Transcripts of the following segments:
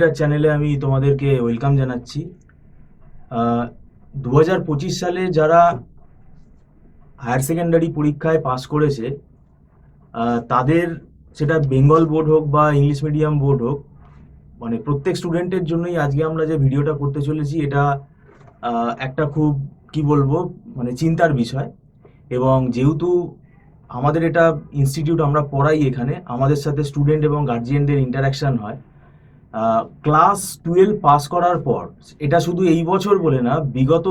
Computer চ্যানেলে আমি তোমাদেরকে ওয়েলকাম জানাচ্ছি। 2025 সালে যারা হায়ার সেকেন্ডারি পরীক্ষায় পাস করেছে, তাদের, সেটা বেঙ্গল বোর্ড হোক বা ইংলিশ মিডিয়াম বোর্ড হোক, মানে প্রত্যেক স্টুডেন্টের জন্যই আজকে আমরা যে ভিডিওটা করতে চলেছি, এটা একটা খুব, কি বলবো, মানে চিন্তার বিষয়। এবং যেহেতু আমাদের এটা ইনস্টিটিউট, আমরা পড়াই এখানে, আমাদের সাথে স্টুডেন্ট এবং গার্জিয়ানদের ইন্টারাকশন হয়। ক্লাস 12 পাস করার পর, এটা শুধু এই বছর বলে না, বিগত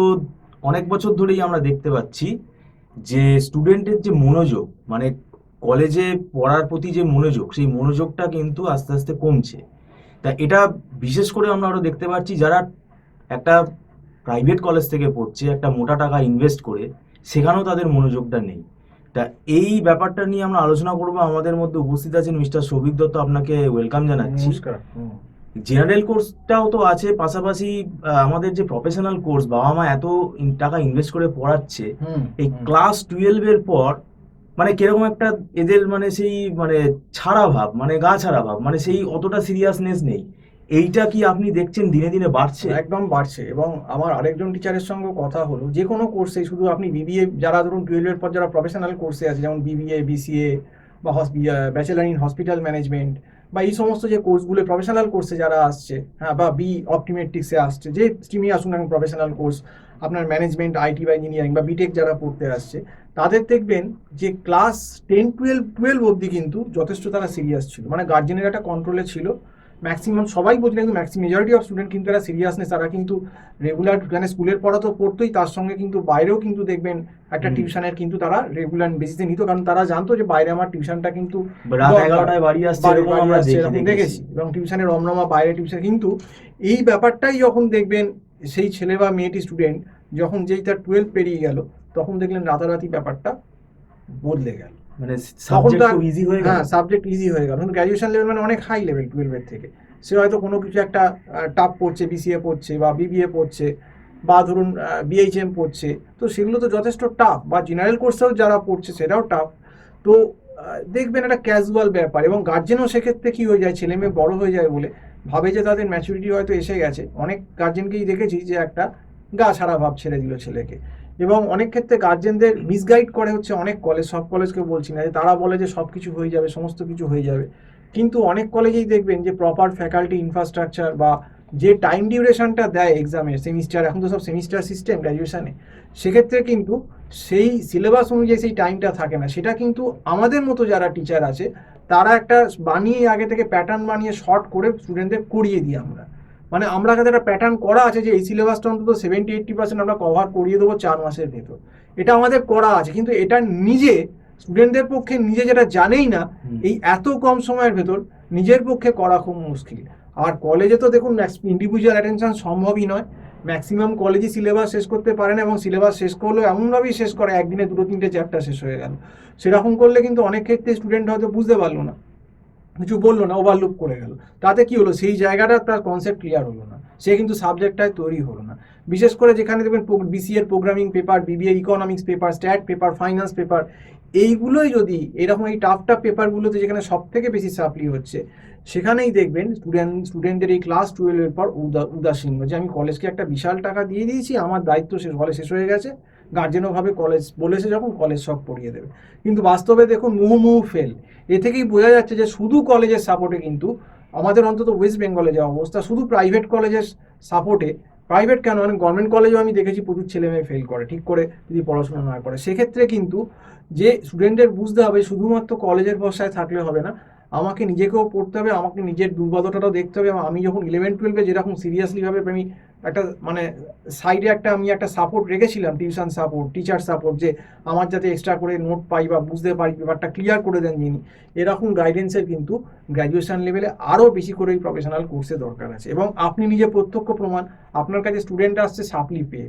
অনেক বছর ধরেই আমরা দেখতে পাচ্ছি যে স্টুডেন্টের যে মনোযোগ, মানে কলেজে পড়ার প্রতি যে মনোযোগ, সেই মনোযোগটা কিন্তু আস্তে আস্তে কমছে। তা এটা বিশেষ করে আমরা আরও দেখতে পাচ্ছি যারা একটা প্রাইভেট কলেজ থেকে পড়ছে, একটা মোটা টাকা ইনভেস্ট করে, সেখানেও তাদের মনোযোগটা নেই। তা এই ব্যাপারটা নিয়ে আমরা আলোচনা করবো। আমাদের মধ্যে উপস্থিত আছেন মিস্টার সৌভিক দত্ত, আপনাকে ওয়েলকাম জানাচ্ছি। নমস্কার। জেনারেল কোর্সটাও তো আছে, পাশাপাশি আমাদের যে প্রফেশনাল কোর্স, বাবা মা এত টাকা ইনভেস্ট করে পড়াচ্ছে, এই ক্লাস 12-এর পর মানে কিরকম একটা এদের মানে সেই মানে ছাড়া ভাব, মানে গা ছাড়া ভাব, মানে সেই অতটা সিরিয়াসনেস নেই। এইটা কি আপনি দেখছেন দিনে দিনে বাড়ছে? একদম বাড়ছে। এবং আমার আরেকজন টিচারের সঙ্গে কথা হলো, যে কোনো কোর্সে, শুধু আপনি বিবিএ, যারা ধরুন 12-এর পর যারা প্রফেশনাল কোর্সে আছে, যেমন বিবিএ, বিসিএ বা ব্যাচেলার ইন হসপিটাল ম্যানেজমেন্ট বা এই সমস্ত যে কোর্সগুলো প্রফেশনাল কোর্সে যারা আসছে, হ্যাঁ, বা অপটিমেট্রিক্সে আসছে, যে স্ট্রিমে আসুন এখন প্রফেশনাল কোর্স, আপনার ম্যানেজমেন্ট, আইটি বা ইঞ্জিনিয়ারিং বা বিটেক যারা পড়তে আসছে, তাদের দেখবেন যে ক্লাস 10, 12 অবধি কিন্তু যথেষ্ট তারা সিরিয়াস ছিল, মানে গার্জেনের একটা কন্ট্রোলে ছিল। ম্যাক্সিমাম, সবাই বলছি না কিন্তু মেজরিটি অফ স্টুডেন্ট কিন্তু এরা সিরিয়াসনেস, তারা কিন্তু রেগুলার, মানে স্কুলের পড়া তো পড়তোই, তার সঙ্গে কিন্তু বাইরেও কিন্তু দেখবেন একটা টিউশনের কিন্তু তারা রেগুলার বেসিসে নিত, কারণ তারা জানতো যে বাইরে আমার টিউশনটা কিন্তু রাত 11টায় বাড়ি আসছে, এরকম আমরা দেখেছি। এবং টিউশনের রমরমা, বাইরে টিউশন, কিন্তু এই ব্যাপারটাই যখন দেখবেন সেই ছেলে বা মেয়েটি স্টুডেন্ট যখন যেই তার 12 পেরিয়ে গেল, তখন দেখলেন রাতারাতি ব্যাপারটা বদলে গেল। মানে সাবজেক্ট খুব ইজি হয়ে গেল। হ্যাঁ, সাবজেক্ট ইজি হয়ে গেল। কিন্তু গ্র্যাজুয়েশন লেভেল মানে অনেক হাই লেভেল 12-এর থেকে। সে হয়তো কোনো কিছু একটা টাফ পড়ছে, বিসিএ পড়ছে বা বিবিএ পড়ছে বা ধরুন বিএইচএম পড়ছে, তো সেগুলো তো যথেষ্ট টাফ, বা জেনারেল কোর্সেও যারা পড়ছে সেটাও টাফ। তো দেখবেন একটা ক্যাজুয়াল ব্যাপার, এবং গার্জেনও সেক্ষেত্রে কী হয়ে যায়, ছেলে মেয়ে বড়ো হয়ে যায় বলে ভাবে যে তাদের ম্যাচুরিটি হয়তো এসে গেছে। অনেক গার্জেনকেই দেখেছি যে একটা গা ছাড়া ভাব ছেড়ে দিল ছেলেকে। এবং অনেক ক্ষেত্রে গার্জেনদের মিসগাইড করে হচ্ছে অনেক কলেজ, সব কলেজকে বলছি না, যে তারা বলে যে সব কিছু হয়ে যাবে, সমস্ত কিছু হয়ে যাবে, কিন্তু অনেক কলেজেই দেখবেন যে প্রপার ফ্যাকাল্টি, ইনফ্রাস্ট্রাকচার বা যে টাইম ডিউরেশনটা দেয় এক্সামের, সেমিস্টার, এখন তো সব সেমিস্টার সিস্টেম গ্র্যাজুয়েশানে, সেক্ষেত্রে কিন্তু সেই সিলেবাস অনুযায়ী সেই টাইমটা থাকে না। সেটা কিন্তু আমাদের মতো যারা টিচার আছে, তারা একটা বানিয়ে, আগে থেকে প্যাটার্ন বানিয়ে শর্ট করে স্টুডেন্টদের করিয়ে দিই আমরা। মানে আমরা কাছে একটা প্যাটার্ন করা আছে যে এই সিলেবাসটা অন্তত 70-80% আমরা কভার করিয়ে দেবো 4 মাসের ভেতর, এটা আমাদের করা আছে। কিন্তু এটা নিজে স্টুডেন্টদের পক্ষে নিজে যেটা জানেই না, এই এত কম সময়ের ভেতর নিজের পক্ষে করা খুব মুশকিল। আর কলেজে তো দেখুন ইন্ডিভিজুয়াল অ্যাটেনশন সম্ভবই নয়, ম্যাক্সিমাম কলেজই সিলেবাস শেষ করতে পারে না, এবং সিলেবাস শেষ করলেও এমনভাবেই শেষ করে একদিনে 2-3টে চ্যাপ্টার শেষ হয়ে গেল। সেরকম করলে কিন্তু অনেক ক্ষেত্রে স্টুডেন্ট হয়তো বুঝতে পারলো না, কিছু বললো না, ওভারলুক করে গেল। তাতে কি হলো, সেই জায়গাটা তার কনসেপ্ট ক্লিয়ার হলো না, সে কিন্তু সাবজেক্টটায় তৈরি হলো না। বিশেষ করে যেখানে দেখবেন বিসিএর programming paper, BBA economics paper, stat paper, finance paper, এইগুলোই যদি এরকম এই টাফ পেপারগুলোতে যেখানে সব থেকে বেশি সাপ্লি হচ্ছে, সেখানেই দেখবেন স্টুডেন্টদের এই ক্লাস 12-এর পর উদাসীন, যে আমি কলেজকে একটা বিশাল টাকা দিয়ে দিয়েছি, আমার দায়িত্ব শেষ হয়ে গেছে, গার্জেনও ভাবে কলেজ বলেছে যখন, কলেজ সব পড়িয়ে দেবে। কিন্তু বাস্তবে দেখুন মুহুর্মুহু ফেল। এ থেকেই বোঝা যাচ্ছে যে শুধু কলেজের সাপোর্টে কিন্তু আমাদের, অন্তত ওয়েস্ট বেঙ্গলে যা অবস্থা, শুধু প্রাইভেট কলেজের সাপোর্টে, প্রাইভেট কেন, মানে গভর্নমেন্ট কলেজেও আমি দেখেছি প্রচুর ছেলে মেয়ে ফেল করে ঠিক করে যদি পড়াশোনা না করে। সেক্ষেত্রে কিন্তু যে স্টুডেন্টদের বুঝতে হবে শুধুমাত্র কলেজের ভরসায় থাকলে হবে না, আমাকে নিজেকেও পড়তে হবে, আমাকে নিজের দুর্বলতাটাও দেখতে হবে। আমি যখন 11-12-এ যেরকম সিরিয়াসলিভাবে আমি একটা, মানে সাইডে আমি একটা সাপোর্ট রেখেছিলাম, টিউশন সাপোর্ট, টিচার সাপোর্ট, যে আমার যাতে এক্সট্রা করে নোট পাই বা বুঝতে পারি, ব্যাপারটা ক্লিয়ার করে দেন যিনি, এরকম গাইডেন্সের কিন্তু গ্র্যাজুয়েশন লেভেলে আরও বেশি করে এই প্রফেশনাল কোর্সে দরকার আছে। এবং আপনি নিজে প্রত্যক্ষ প্রমাণ, আপনার কাছে স্টুডেন্ট আসছে সাপ্লি পেয়ে,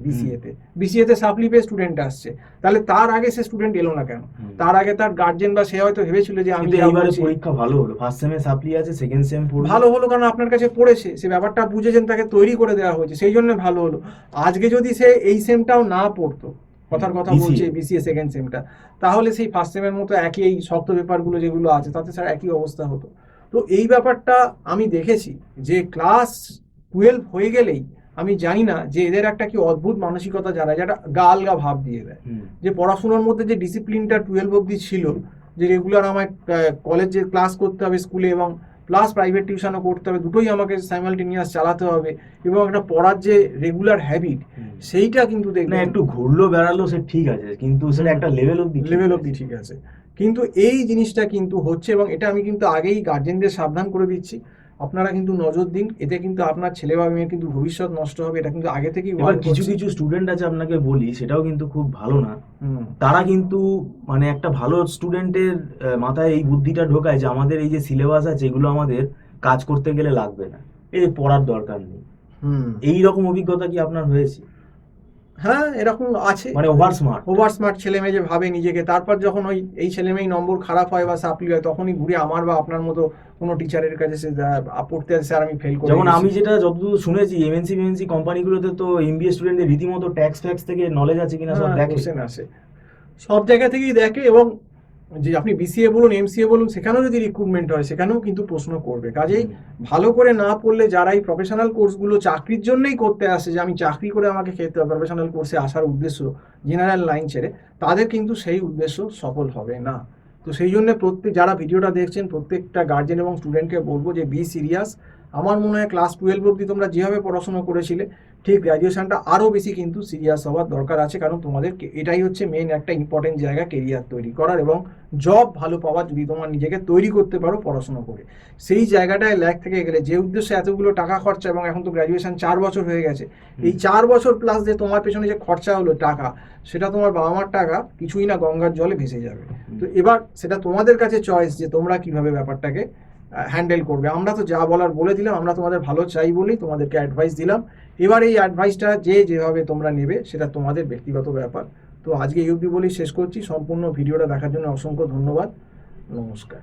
বিসিএতে সাপ্লি পেয়ে স্টুডেন্ট আসছে, তাহলে তার আগে সে স্টুডেন্ট এলো না কেন? তার আগে তার গার্জেন বা সে হয়তো ভেবেছিল যে আমি এবারে পরীক্ষা ভালো হলো, ফার্স্ট সেমে সাপ্লি আছে, সেকেন্ড সেম ভালো হলো, কারণ আপনার কাছে পড়েছে, সে ব্যাপারটা বুঝেছেন, তাকে তৈরি করে দেওয়া হয়েছে, সেই জন্য ভালো হলো। আজকে যদি সে এই সেমটাও না পড়তো, কথার কথা বলছে বিসিএ সেকেন্ড সেমটা, তাহলে সেই ফার্স্ট সেমের মতো একই এই শক্ত পেপারগুলো যেগুলো আছে তাতে স্যার একই অবস্থা হতো। তো তো এই ব্যাপারটা আমি দেখেছি যে ক্লাস 12 হয়ে গেলেই আমি জানি না যে এদের একটা কি অদ্ভুত মানসিকতা যারা যেটা গা আলগা ভাব দিয়ে দেয়, যে পড়াশোনার মধ্যে যে ডিসিপ্লিনটা 12 অবধি ছিল, যে রেগুলার আমায় কলেজে ক্লাস করতে হবে স্কুলে এবং প্লাস প্রাইভেট টিউশনও করতে হবে, দুটোই আমাকে সাইমালটেনিয়াস চালাতে হবে, এবং একটা পড়ার যে রেগুলার হ্যাবিট সেইটা কিন্তু না দেখবেন একটু ঘুরলো বেড়ালো সে ঠিক আছে, কিন্তু সেটা একটা লেভেল অব্দি লেভেল অবধি ঠিক আছে। কিন্তু এই জিনিসটা কিন্তু হচ্ছে, এবং এটা আমি কিন্তু আগেই গার্জেনদের সাবধান করে দিচ্ছি, আপনারা কিন্তু নজর দিন, এতে কিন্তু আপনার ছেলে বা মেয়ের কিন্তু ভবিষ্যৎ নষ্ট হবে, এটা কিন্তু আগে থেকেই এবার কিছু কিছু স্টুডেন্ট আছে আপনাকে বলি, সেটাও কিন্তু খুব ভালো না। তারা কিন্তু মানে একটা ভালো স্টুডেন্টের মাথায় এই বুদ্ধিটা ঢোকায় যে আমাদের এই যে সিলেবাস আছে এগুলো আমাদের কাজ করতে গেলে লাগবে না, এই পড়ার দরকার নেই। এই রকম অভিজ্ঞতা কি আপনার হয়েছে? হ্যাঁ, এরকম আছে, মানে ওভার স্মার্ট ছেলে মেয়ে যে ভাবে নিজেকে, তারপর যখন এই ছেলে মেয়ে নম্বর খারাপ হয় বা সাপ্লি হয়, তখনই ঘুরে আমার বা আপনার মতো কোনো টিচারের কাছে সে পড়তে আসে, স্যার আমি ফেল করে যেমন গেছি। আমি যেটা যতদূর শুনেছি এমএনসি কোম্পানিগুলোতে তো এমবিএ স্টুডেন্টদের রীতিমতো ট্যাক্স থেকে নলেজ আছে কিনা সব দেখে। কোশ্চেন আসে সব জায়গা থেকেই দেখে, এবং যে আপনি বিসিএ বলুন এমসিএ বলুন সেখানেও যদি রিক্রুটমেন্ট হয় সেখানেও কিন্তু প্রশ্ন করবে। কাজেই ভালো করে না পড়লে যারা এই প্রফেশনাল কোর্সগুলো চাকরির জন্যই করতে আসে, যে আমি চাকরি করে আমাকে খেতে হবে, প্রফেশনাল কোর্সে আসার উদ্দেশ্য জেনারেল লাইন ছেড়ে, তাদের কিন্তু সেই উদ্দেশ্য সফল হবে না। তো সেই জন্য যারা ভিডিওটা দেখছেন প্রত্যেকটা গার্জেন এবং স্টুডেন্টকে বলবো যে বি সিরিয়াস। আমার মনে হয় ক্লাস 12 অবধি তোমরা যেভাবে পড়াশোনা করেছিলে, ঠিক গ্র্যাজুয়েশনটা আরও বেশি কিন্তু সিরিয়াস হওয়ার দরকার আছে, কারণ তোমাদের এটাই হচ্ছে মেন একটা ইম্পর্টেন্ট জায়গা কেরিয়ার তৈরি করার এবং জব ভালো পাওয়ার। যদি তোমার নিজেকে তৈরি করতে পারো পড়াশোনা করে, সেই জায়গাটায় ল্যাগ থেকে গেলে, যে উদ্দেশ্যে এতগুলো টাকা খরচা, এবং এখন তো গ্র্যাজুয়েশন 4 বছর হয়ে গেছে, এই 4 বছর প্লাস যে তোমার পেছনে যে খরচা হলো টাকা, সেটা তোমার বাবা মার টাকা কিছুই না, গঙ্গার জলে ভেসে যাবে। তো এবার সেটা তোমাদের কাছে চয়েস যে তোমরা কিভাবে ব্যাপারটাকে হ্যান্ডেল করবে। আমরা তো যা বলার বলে দিলাম, আমরা তোমাদের ভালো চাই বলেই তোমাদেরকে অ্যাডভাইস দিলাম। এবার এই অ্যাডভাইসটা যেভাবে তোমরা নেবে সেটা তোমাদের ব্যক্তিগত ব্যাপার। তো আজকে এই অবধি বলেই শেষ করছি। সম্পূর্ণ ভিডিওটা দেখার জন্য অসংখ্য ধন্যবাদ। নমস্কার।